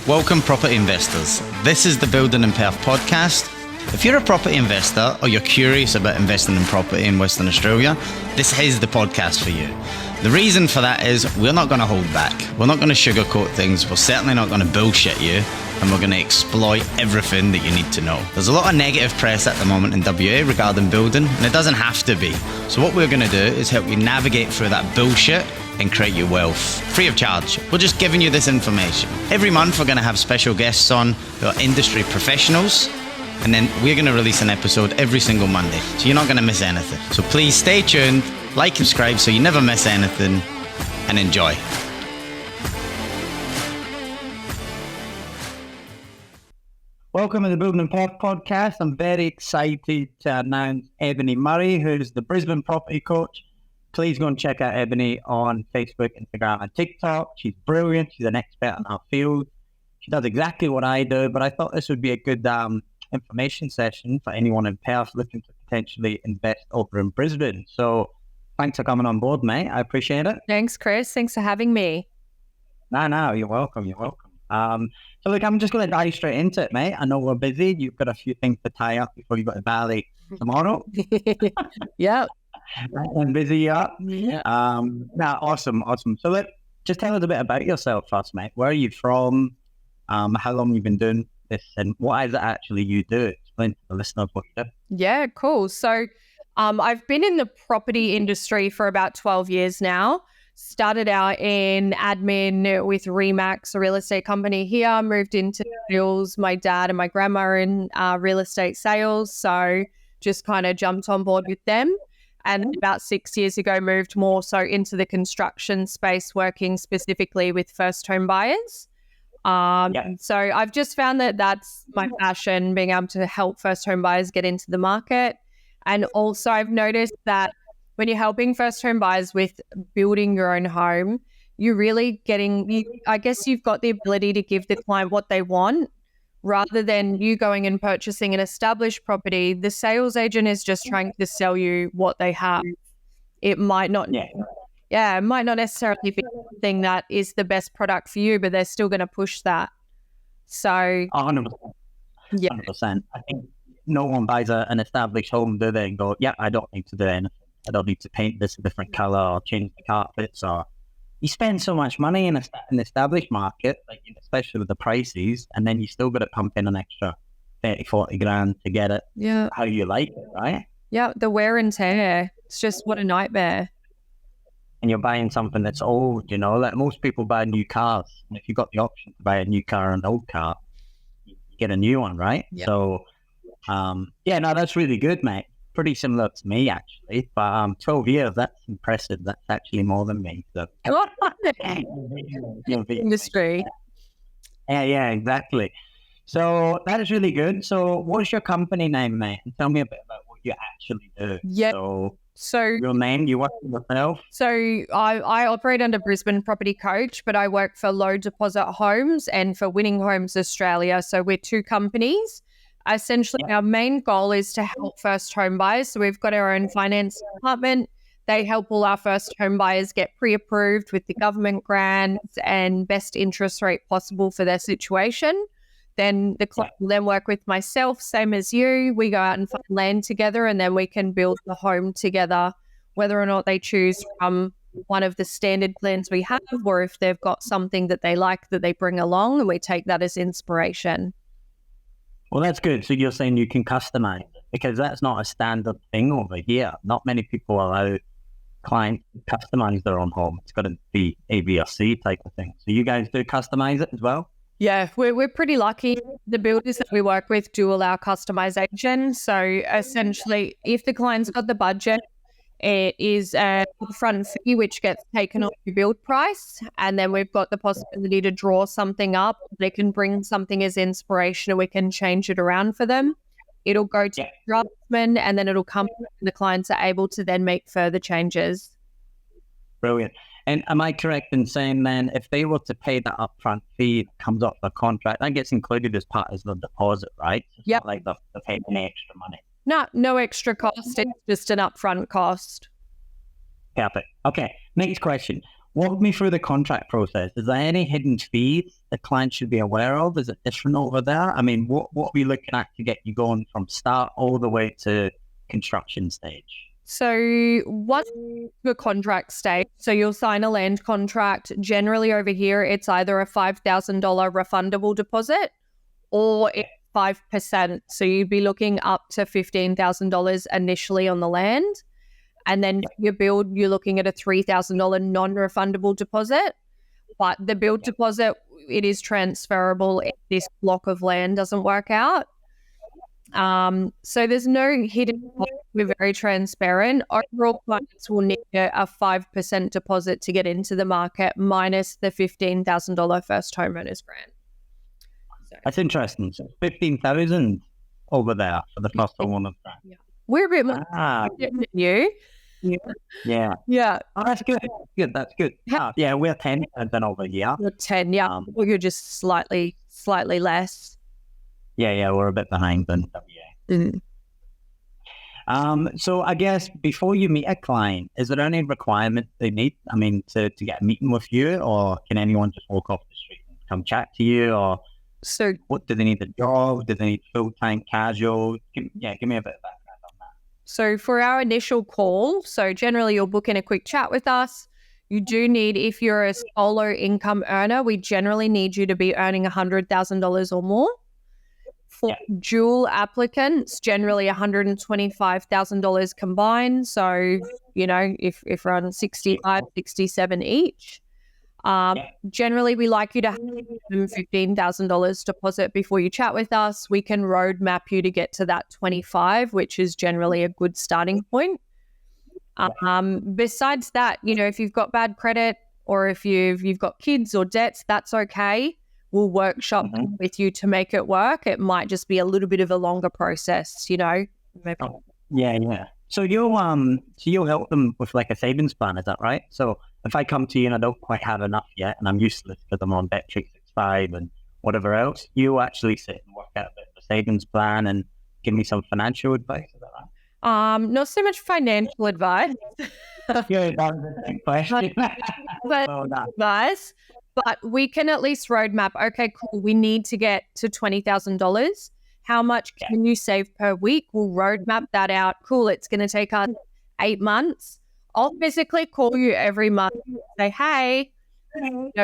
Welcome, property investors. This is the Building in Perth podcast. If you're a property investor or you're curious about investing in property in Western Australia, this is the podcast for you. The reason for that is we're not going to hold back. We're not going to sugarcoat things. We're certainly not going to bullshit you, and we're going to exploit everything that you need to know. There's a lot of negative press at the moment in WA regarding building, and it doesn't have to be. So what we're going to do is help you navigate through that bullshit and create your wealth free of charge. We're just giving you this information. Every month we're going to have special guests on who are industry professionals, and then we're going to release an episode every single Monday, so you're not going to miss anything. So please stay tuned, like, subscribe so you never miss anything, and enjoy. Welcome to the Building in Perth podcast. I'm very excited to announce Ebony Murray, who's the Brisbane Property Coach. Please go and check out Ebony on Facebook, Instagram, and TikTok. She's brilliant. She's an expert in her field. She does exactly what I do, but I thought this would be a good information session for anyone in Perth looking to potentially invest over in Brisbane. So thanks for coming on board, mate. I appreciate it. Thanks, Chris. Thanks for having me. No, you're welcome. So look, I'm just going to dive straight into it, mate. I know we're busy. You've got a few things to tie up before you go to Bali tomorrow. Yeah. And busy, yeah. Awesome. So look, just tell us a bit about yourself first, mate. Where are you from? How long you've been doing this, and what is it actually you do? Explain to the listeners what you do. Yeah, cool. So I've been in the property industry for about 12 years now. Started out in admin with Remax, a real estate company here. Moved into sales. My dad and my grandma are in real estate sales. So just kind of jumped on board with them. And about 6 years ago, moved more so into the construction space, working specifically with first home buyers. So I've just found that that's my passion, being able to help first home buyers get into the market. And also I've noticed that when you're helping first home buyers with building your own home, you're really you've got the ability to give the client what they want rather than you going and purchasing an established property. The sales agent is just trying to sell you what they have. It might not it might not necessarily be something that is the best product for you, but they're still going to push that. So 100%. Yeah. 100%. I think no one buys an established home, do they, and go, yeah, I don't need to do anything. I don't need to paint this a different color or change the carpets. Or you spend so much money in an established market, like especially with the prices, and then you still got to pump in an extra 30, 40 grand to get it how you like it, right? Yeah, the wear and tear. It's just what a nightmare. And you're buying something that's old, like most people buy new cars. And if you've got the option to buy a new car and an old car, you get a new one, right? Yep. So, that's really good, mate. Pretty similar to me, actually. But 12 years, that's impressive. That's actually more than me. So. Industry. Yeah, exactly. So that is really good. So what's your company name, mate? And tell me a bit about what you actually do. Yeah. So your name, you work for yourself? So I operate under Brisbane Property Coach, but I work for Low Deposit Homes and for Winning Homes Australia. So we're two companies. Essentially, Our main goal is to help first home buyers. So we've got our own finance department. They help all our first home buyers get pre-approved with the government grants and best interest rate possible for their situation. Then the client will then work with myself, same as you. We go out and find land together, and then we can build the home together, whether or not they choose from one of the standard plans we have, or if they've got something that they like that they bring along, and we take that as inspiration. Well, that's good. So you're saying you can customize it, because that's not a standard thing over here. Not many people allow clients to customize their own home. It's got to be A, B, or C type of thing. So you guys do customize it as well? Yeah, we're pretty lucky. The builders that we work with do allow customization. So essentially, if the client's got the budget, it is a upfront fee which gets taken off your build price, and then we've got the possibility to draw something up. They can bring something as inspiration, and we can change it around for them. It'll go to draftsman, and then it'll come. The clients are able to then make further changes. Brilliant. And am I correct in saying then, if they were to pay that upfront fee, it comes off the contract, that gets included as part of the deposit, right? It's not like they're paying any extra money. No extra cost. It's just an upfront cost. Perfect. Okay, next question. Walk me through the contract process. Is there any hidden fees the client should be aware of? Is it different over there? I mean, what are we looking at to get you going from start all the way to construction stage? So what's the contract stage? So you'll sign a land contract. Generally over here, it's either a $5,000 refundable deposit or it's 5%. So you'd be looking up to $15,000 initially on the land. And then your build, you're looking at a $3,000 non-refundable deposit. But the build deposit, it is transferable if this block of land doesn't work out. So there's no hidden cost. We're very transparent. Overall, clients will need a 5% deposit to get into the market minus the $15,000 first homeowners grant. So, That's interesting. So 15,000 over there for the first homeowners grant. yeah. We're a bit more than you. Yeah. Yeah. Oh, that's good. That's good. Yeah, we're 10 than over here. You're 10, yeah. Well, you're just slightly less. Yeah, we're a bit behind than WA. So I guess before you meet a client, is there any requirement they need? I mean, to get a meeting with you, or can anyone just walk off the street and come chat to you? Or so, what do they need? A job? Do they need full-time, casual? Give me a bit of background on that. So for our initial call, so generally you'll book in a quick chat with us. You do need, if you're a solo income earner, we generally need you to be earning $100,000 or more. For dual applicants, generally $125,000 combined. So, if we're on 65, 67 each. Generally, we like you to have $15,000 deposit before you chat with us. We can roadmap you to get to that 25, which is generally a good starting point. Besides that, if you've got bad credit or if you've got kids or debts, that's okay. We'll workshop with you to make it work. It might just be a little bit of a longer process, Maybe. Oh, yeah. So you'll help them with like a savings plan, is that right? So if I come to you and I don't quite have enough yet and I'm useless because I'm on Bet365 and whatever else, you actually sit and work out a bit of a savings plan and give me some financial advice, is that right? Not so much financial advice. Yeah, that was a big question. Advice. But we can at least roadmap, okay, cool, we need to get to $20,000. How much can you save per week? We'll roadmap that out. Cool, it's going to take us 8 months. I'll physically call you every month and say, hey,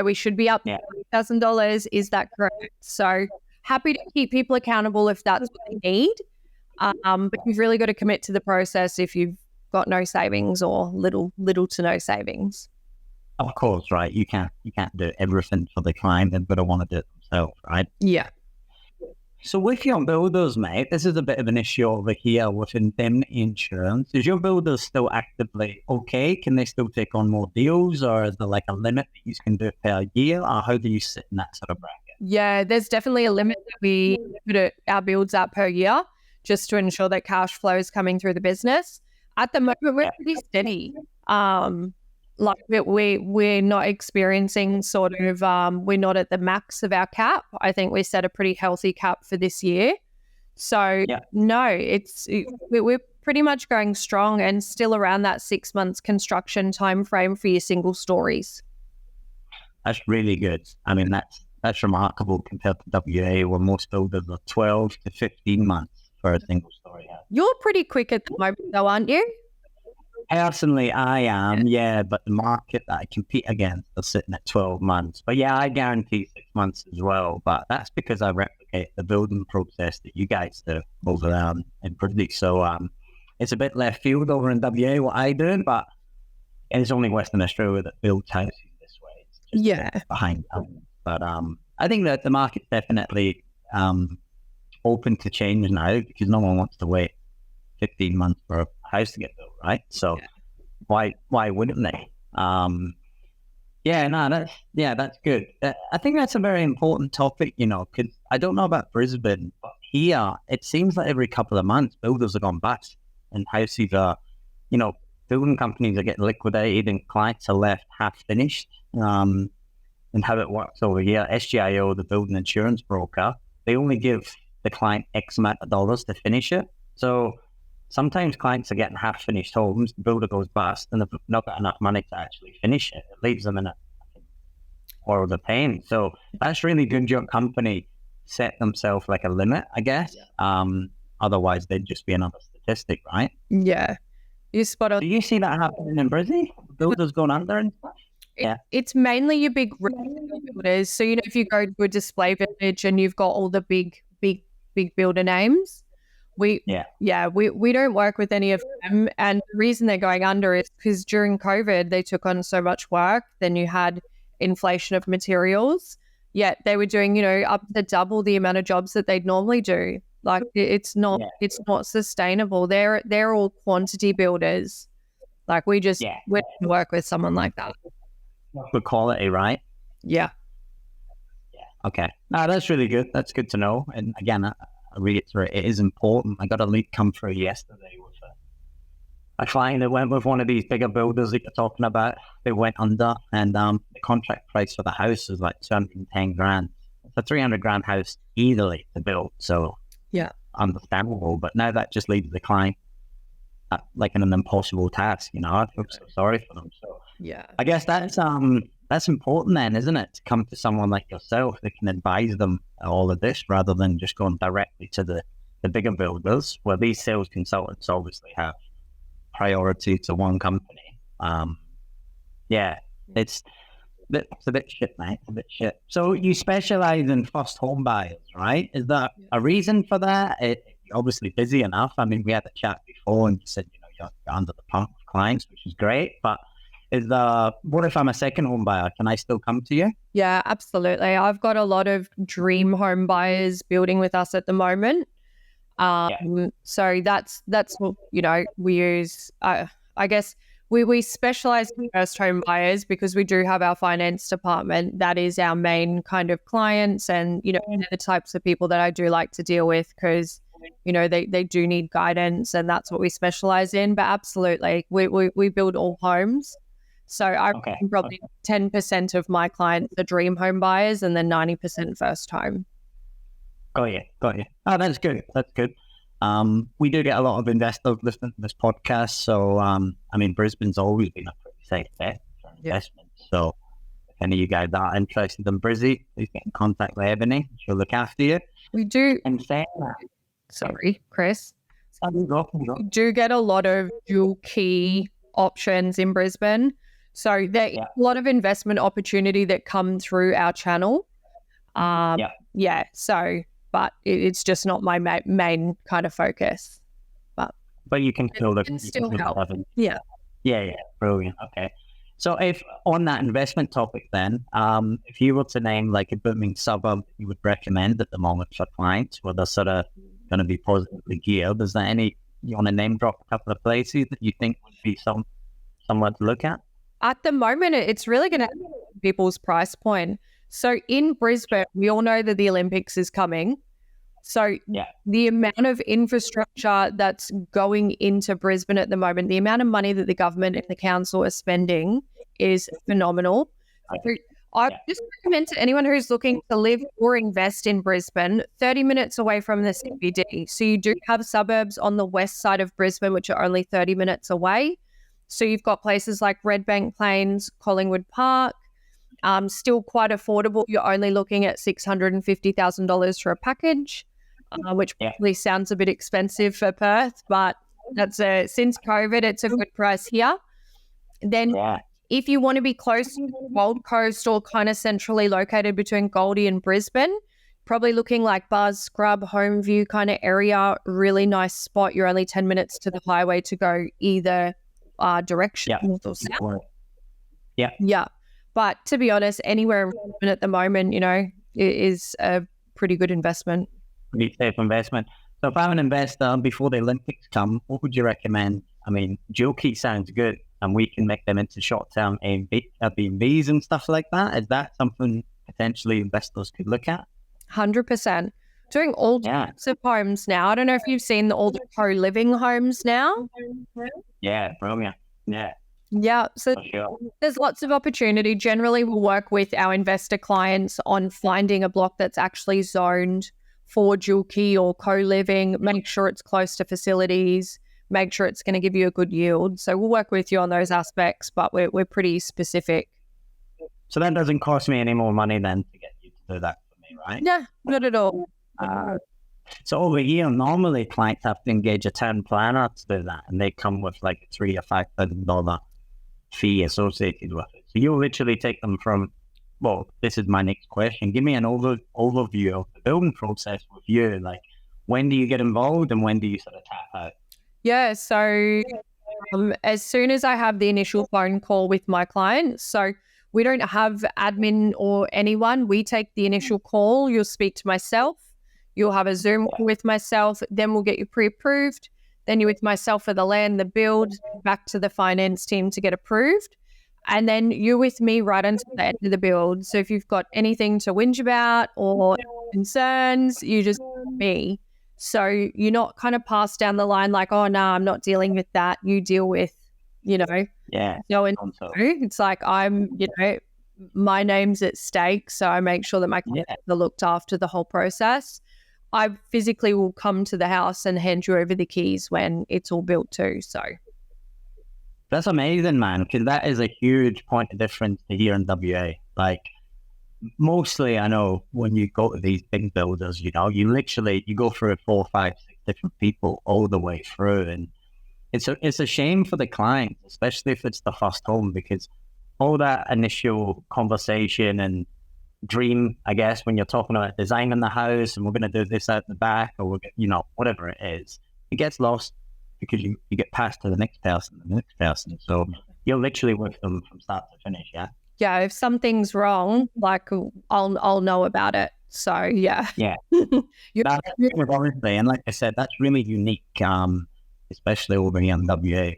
we should be up to $20,000. Is that correct? So happy to keep people accountable if that's what they need. But you've really got to commit to the process if you've got no savings or little to no savings. Of course, right. You can't do everything for the client. They've got to want to do it themselves, right? Yeah. So with your builders, mate, this is a bit of an issue over here with indemnity insurance. Is your builders still actively okay? Can they still take on more deals, or is there like a limit that you can do per year, or how do you sit in that sort of bracket? Yeah, there's definitely a limit that we put our builds out per year just to ensure that cash flow is coming through the business. At the moment, we're pretty steady. Like we're not experiencing we're not at the max of our cap. I think we set a pretty healthy cap for this year. So no, we're pretty much going strong and still around that 6 months construction time frame for your single stories. That's really good. I mean, that's remarkable compared to WA, where most builders are 12 to 15 months for a single story house. You're pretty quick at the moment though, aren't you? Personally, I am, but the market that I compete against are sitting at 12 months. But I guarantee 6 months as well. But that's because I replicate the building process that you guys do over there in Brisbane. So it's a bit left field over in WA, what I do, but it's only Western Australia that builds houses this way. It's just behind them. But I think that the market's definitely open to change now because no one wants to wait 15 months for a house to get built, right? So why wouldn't they? That's good. I think that's a very important topic, because I don't know about Brisbane, but here it seems like every couple of months builders are gone bust and houses are, building companies are getting liquidated and clients are left half finished. And how it works over here, SGIO, the building insurance broker, they only give the client X amount of dollars to finish it. So sometimes clients are getting half-finished homes, the builder goes bust, and they've not got enough money to actually finish it. It leaves them in world of pain. So that's really good. Your company set themselves like a limit, I guess. Otherwise, they'd just be another statistic, right? Yeah, you spot on. Do you see that happening in Brisbane? Builders going under and stuff? It's mainly your big builders. So, if you go to a display village and you've got all the big builder names, we don't work with any of them. And the reason they're going under is because during COVID, they took on so much work. Then you had inflation of materials, yet they were doing, up to double the amount of jobs that they'd normally do. Like it's not sustainable. They're all quantity builders. Like we don't work with someone like that. For quality, right? Yeah. Okay. No, that's really good. That's good to know. And again, I reiterate, it is important. I got a lead come through yesterday with a client that went with one of these bigger builders that you're talking about. They went under, and the contract price for the house is like 210 grand. It's a 300 grand house easily to build. So understandable. But now that just leaves the client like an impossible task. I feel so sorry for them. So I guess that's important then, isn't it? To come to someone like yourself that can advise them all of this rather than just going directly to the bigger builders, where these sales consultants obviously have priority to one company. It's a bit shit, mate. It's a bit shit. So you specialize in first home buyers, right? Is there a reason for that? You're obviously busy enough. I mean, we had a chat before and you said, you're under the pump with clients, which is great. But what if I'm a second home buyer? Can I still come to you? Yeah, absolutely. I've got a lot of dream home buyers building with us at the moment. So that's what, we use. I guess we specialize in first home buyers because we do have our finance department. That is our main kind of clients, and they're the types of people that I do like to deal with because they do need guidance, and that's what we specialize in. But absolutely, we build all homes. So I reckon probably 10% of my clients are dream home buyers, and then 90% first home. Got you. Oh, that's good. We do get a lot of investors listening to this podcast. So, Brisbane's always been a pretty safe bet for investment. So, if any of you guys are interested in Brizzy, please get in contact with Ebony. She'll look after you. We do. And saying that. Sorry, Chris. You go. We do get a lot of dual key options in Brisbane. So, there's a lot of investment opportunity that come through our channel. But it's just not my main kind of focus. But you can still look. It can still help. Yeah. Brilliant. Okay. So if on that investment topic then, if you were to name like a booming suburb you would recommend at the moment for clients where they're sort of going to be positively geared, is there any, you want to name drop a couple of places that you think would be somewhere to look at? At the moment, it's really going to be people's price point. So in Brisbane, we all know that the Olympics is coming. So the amount of infrastructure that's going into Brisbane at the moment, the amount of money that the government and the council are spending is phenomenal. So I just recommend to anyone who's looking to live or invest in Brisbane, 30 minutes away from the CBD. So you do have suburbs on the west side of Brisbane, which are only 30 minutes away. So you've got places like Redbank Plains, Collingwood Park, still quite affordable. You're only looking at $650,000 for a package, which probably sounds a bit expensive for Perth, but that's since COVID, it's a good price here. Then if you want to be close to Gold Coast or kind of centrally located between Goldie and Brisbane, probably looking like Buzz, Scrub, Homeview kind of area, really nice spot. You're only 10 minutes to the highway to go either direction, north or south. Yeah. But to be honest, anywhere in Brisbane at the moment, is a pretty good investment. Pretty safe investment. So if I'm an investor before the Olympics come, what would you recommend? I mean, dual key sounds good, and we can make them into short-term Airbnbs and stuff like that. Is that something potentially investors could look at? 100%. Doing all types of homes now. I don't know if you've seen all the co-living homes now. Yeah, brilliant. Yeah, so there's lots of opportunity. Generally, we'll work with our investor clients on finding a block that's actually zoned for dual key or co-living, make sure it's close to facilities, make sure it's going to give you a good yield. So we'll work with you on those aspects, but we're pretty specific. So that doesn't cost me any more money than to get you to do that for me, right? Yeah, not at all. So over here, normally clients have to engage a town planner to do that, and they come with like a $3,000 or $5,000 fee associated with it. So you literally take them from, well, this is my next question. Give me an overview of the building process with you. Like, when do you get involved and when do you sort of tap out? Yeah, so as soon as I have the initial phone call with my client, so we don't have admin or anyone. We take the initial call. You'll speak to myself. You'll have a Zoom call with myself. Then we'll get you pre-approved. Then you're with myself for the land, the build, back to the finance team to get approved. And then you're with me right until the end of the build. So if you've got anything to whinge about or concerns, you just me. So you're not kind of passed down the line like, oh, no, I'm not dealing with that. You deal with, going through. It's like my name's at stake. So I make sure that my clients are looked after the whole process. I physically will come to the house and hand you over the keys when it's all built too. So that's amazing, man, because that is a huge point of difference to here in WA. Like, mostly I know when you go to these big builders, you go through 4, 5, 6 different people all the way through, and it's a shame for the client, especially if it's the first home, because all that initial conversation and dream, I guess, when you're talking about designing the house and we're going to do this out the back, or whatever it is, it gets lost because you get passed to the next person. So you're literally with them from start to finish, yeah? Yeah, if something's wrong, like I'll know about it. So yeah. Yeah. Obviously, and like I said, that's really unique, especially over here in WA.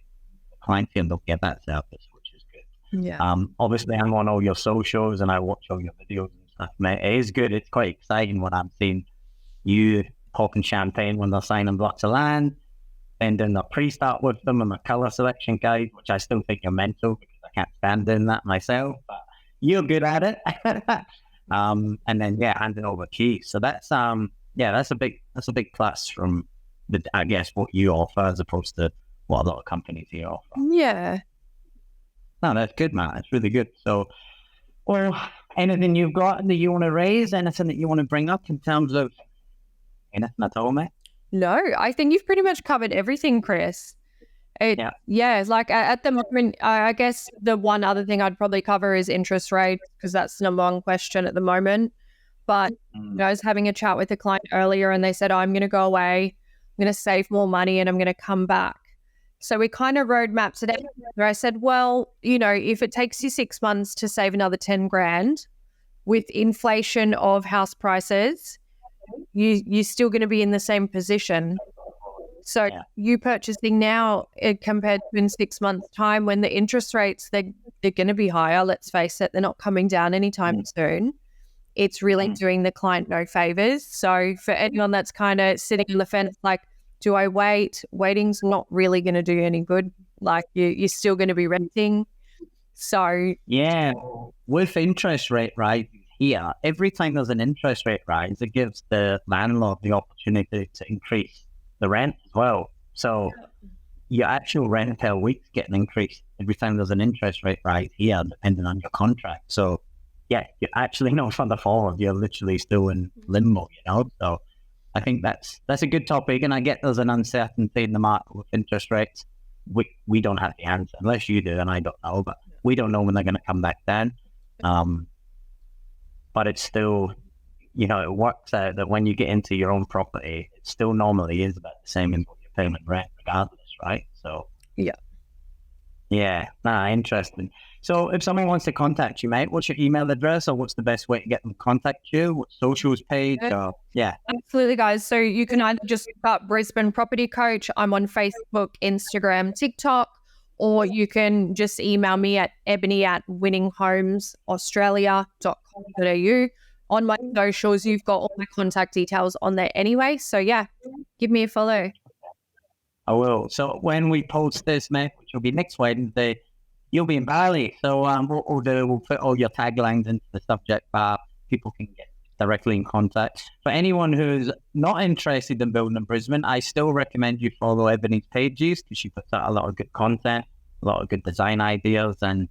Clients here don't get that service, which is good. Yeah. Obviously I'm on all your socials and I watch all your videos and stuff, mate. It is good. It's quite exciting when I'm seeing you popping champagne when they're signing blocks of land, and doing the pre-start with them and the colour selection guide, which I still think you're mental because I can't stand doing that myself, but you're good at it. And then handing over keys. So that's that's a big plus from I guess what you offer as opposed to what a lot of companies here offer. Yeah. No, that's good, man. That's really good. So, well, anything you've got that you want to raise, anything that you want to bring up in terms of anything at all, mate? No, I think you've pretty much covered everything, Chris. Like at the moment, I guess the one other thing I'd probably cover is interest rate, because that's the number one question at the moment. But I was having a chat with a client earlier and they said, I'm going to go away, I'm going to save more money and I'm going to come back. So we kind of roadmapped it out where I said, well, if it takes you 6 months to save another 10 grand with inflation of house prices, you're still going to be in the same position. So you purchasing now compared to in 6 months' time when the interest rates, they're going to be higher, let's face it, they're not coming down anytime soon. It's really doing the client no favors. So for anyone that's kind of sitting on the fence, like, do I wait? Waiting's not really going to do any good. Like you're still going to be renting. So with interest rate rise here, every time there's an interest rate rise, it gives the landlord the opportunity to increase the rent as well. So your actual rent per week's getting increased every time there's an interest rate rise here, depending on your contract. So you're actually not further forward. You're literally still in limbo, So I think that's a good topic. And I get there's an uncertainty in the market with interest rates. We don't have the answer, unless you do, and I don't know. But we don't know when they're going to come back down. But it's still, it works out that when you get into your own property, it still normally is about the same as what you're paying in rent, regardless, right? So interesting. So if someone wants to contact you, mate, what's your email address, or what's the best way to get them to contact you? What socials page? Absolutely, guys. So you can either just look up Brisbane Property Coach. I'm on Facebook, Instagram, TikTok, or you can just email me at ebony@winninghamesaustralia.com.au. On my socials, you've got all my contact details on there anyway. So give me a follow. I will. So when we post this, mate, which will be next Wednesday, you'll be in Bali. So what we'll do, we'll put all your taglines into the subject bar. People can get directly in contact. For anyone who's not interested in building in Brisbane, I still recommend you follow Ebony's pages, because she puts out a lot of good content, a lot of good design ideas, and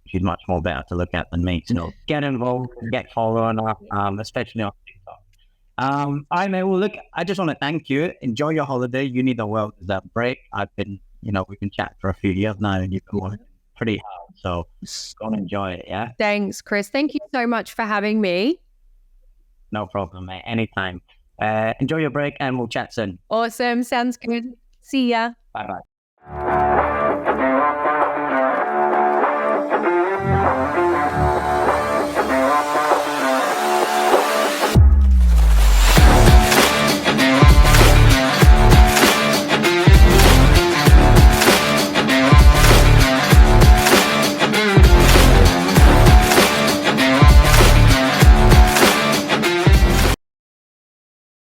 she's much more better to look at than me. So get involved, get following her, especially on TikTok. All right, mate. Well, look, I just want to thank you. Enjoy your holiday. You need a well-deserved break. I've been, we've been chatting for a few years now, and you've been working pretty hard. So go and enjoy it, yeah? Thanks, Chris. Thank you so much for having me. No problem, mate. Anytime. Enjoy your break, and we'll chat soon. Awesome. Sounds good. See ya. Bye-bye.